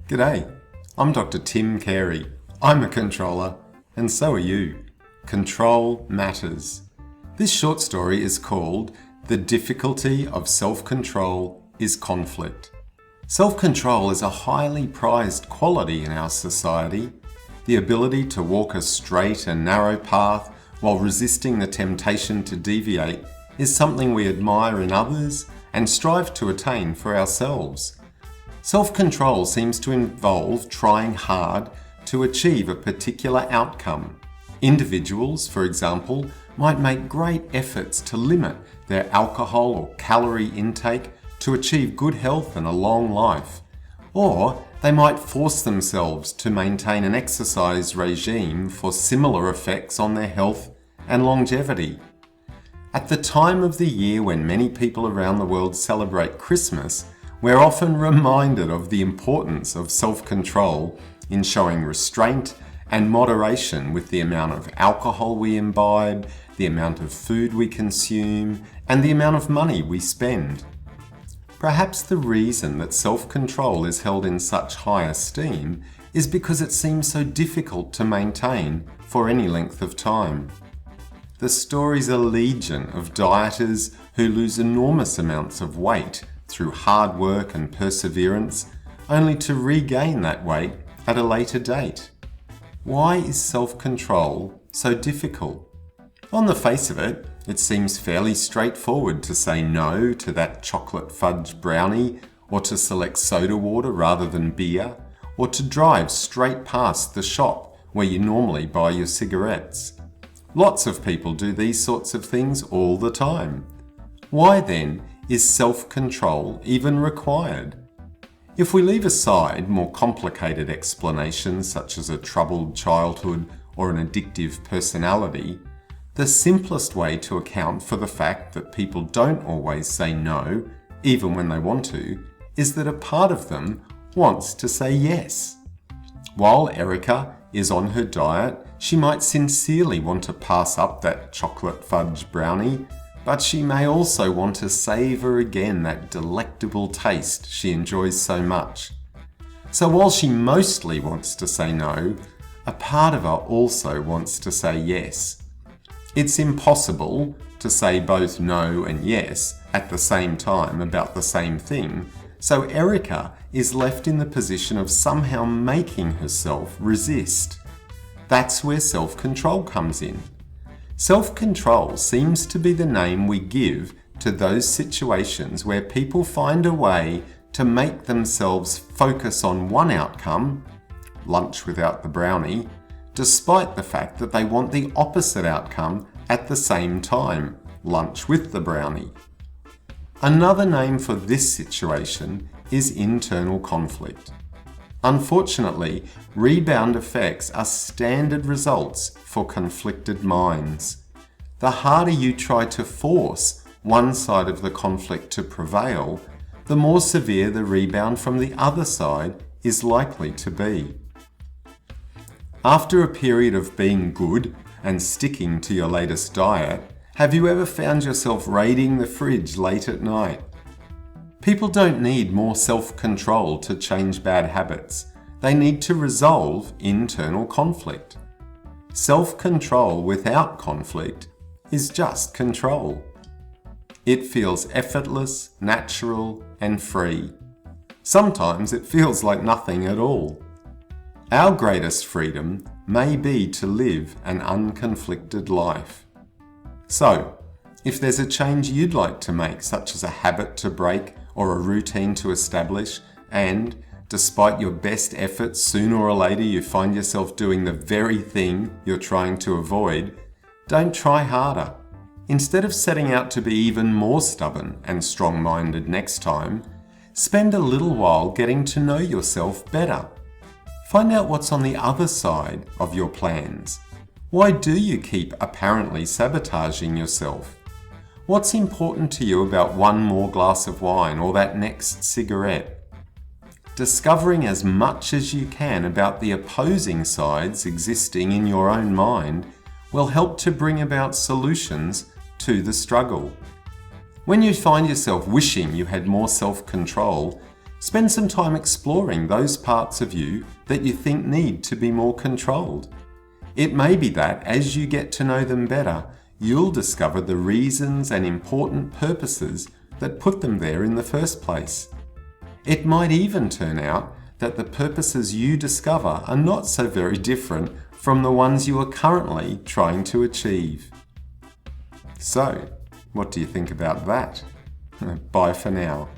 G'day, I'm Dr. Tim Carey. I'm a controller, and so are you. Control matters. This short story is called The Difficulty of Self-Control is Conflict. Self-control is a highly prized quality in our society. The ability to walk a straight and narrow path while resisting the temptation to deviate is something we admire in others and strive to attain for ourselves. Self-control seems to involve trying hard to achieve a particular outcome. Individuals, for example, might make great efforts to limit their alcohol or calorie intake to achieve good health and a long life. Or they might force themselves to maintain an exercise regime for similar effects on their health and longevity. At the time of the year when many people around the world celebrate Christmas, we're often reminded of the importance of self-control in showing restraint and moderation with the amount of alcohol we imbibe, the amount of food we consume, and the amount of money we spend. Perhaps the reason that self-control is held in such high esteem is because it seems so difficult to maintain for any length of time. The stories are legion of dieters who lose enormous amounts of weight through hard work and perseverance, only to regain that weight at a later date. Why is self-control so difficult? On the face of it, it seems fairly straightforward to say no to that chocolate fudge brownie, or to select soda water rather than beer, or to drive straight past the shop where you normally buy your cigarettes. Lots of people do these sorts of things all the time. Why then is self-control even required? If we leave aside more complicated explanations such as a troubled childhood or an addictive personality, the simplest way to account for the fact that people don't always say no, even when they want to, is that a part of them wants to say yes. While Erica is on her diet, she might sincerely want to pass up that chocolate fudge brownie, but she may also want to savor again that delectable taste she enjoys so much. So while she mostly wants to say no, a part of her also wants to say yes. It's impossible to say both no and yes at the same time about the same thing, so Erica is left in the position of somehow making herself resist. That's where self-control comes in. Self-control seems to be the name we give to those situations where people find a way to make themselves focus on one outcome, lunch without the brownie, despite the fact that they want the opposite outcome at the same time, lunch with the brownie. Another name for this situation is internal conflict. Unfortunately, rebound effects are standard results for conflicted minds. The harder you try to force one side of the conflict to prevail, the more severe the rebound from the other side is likely to be. After a period of being good and sticking to your latest diet, have you ever found yourself raiding the fridge late at night? People don't need more self-control to change bad habits. They need to resolve internal conflict. Self-control without conflict is just control. It feels effortless, natural, and free. Sometimes it feels like nothing at all. Our greatest freedom may be to live an unconflicted life. So, if there's a change you'd like to make, such as a habit to break or a routine to establish, and despite your best efforts, sooner or later you find yourself doing the very thing you're trying to avoid, don't try harder. Instead of setting out to be even more stubborn and strong-minded next time, spend a little while getting to know yourself better. Find out what's on the other side of your plans. Why do you keep apparently sabotaging yourself? What's important to you about one more glass of wine or that next cigarette? Discovering as much as you can about the opposing sides existing in your own mind will help to bring about solutions to the struggle. When you find yourself wishing you had more self-control, Spend some time exploring those parts of you that you think need to be more controlled. It may be that as you get to know them better, you'll discover the reasons and important purposes that put them there in the first place. It might even turn out that the purposes you discover are not so very different from the ones you are currently trying to achieve. So, what do you think about that? Bye for now.